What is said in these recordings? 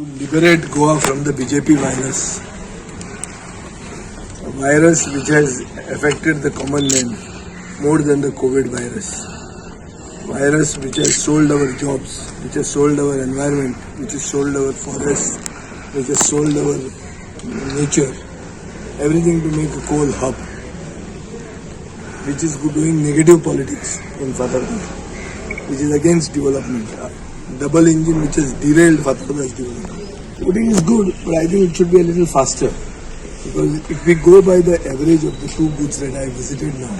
liberate Goa from the BJP virus. A virus which has affected the common man more than the COVID virus. Virus which has sold our jobs, which has sold our environment, which has sold our forests, which has sold our nature. Everything to make a coal hub, which is doing negative politics in Fatehpur, which is against development. Double engine which has derailed Fatehpur's development. Voting is good, but I think it should be a little faster. Because if we go by the average of the two booths that I visited now,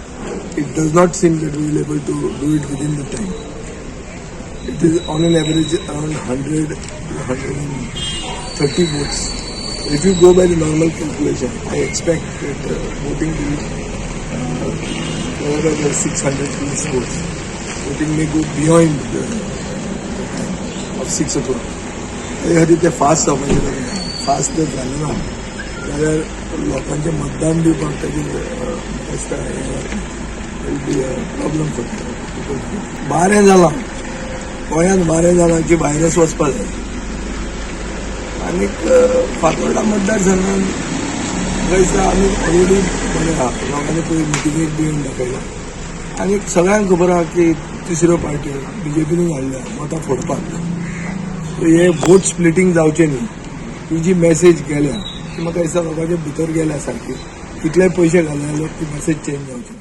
it does not seem that we will be able to do it within the time. It is on an average around 100 to 130 booths. If you go by the normal calculation, I expect that voting will over the 600 plus votes. Voting may go beyond the time of 6 o'clock. I think fast fast जर झालं ना जाल्यार लोकांचे मतदान दिवपाक ताची problem करता. बारें जालां गोंयांत बारें जालां की भायरस वचपा जाय. आनीक फातोर्डा मतदारसंघात थंयसर आमी ऑलरेडी बरें आहा. लोकांनी पयलीं मिटिंगेक बी येवन दाखयलां. आनीक सगळ्यांक खबर आहा की तिसऱ्यो पार्ट्यो BJPन हाडल्या मतां फोडपाक. हे वोट स्प्लिटींग जावचें न्ही. ही जी मॅसेज गेल्या ती म्हाका दिसता लोकांच्या भितर गेल्या सारकी. कितलेय पयशे घालून ती मॅसेज चेंज जावची.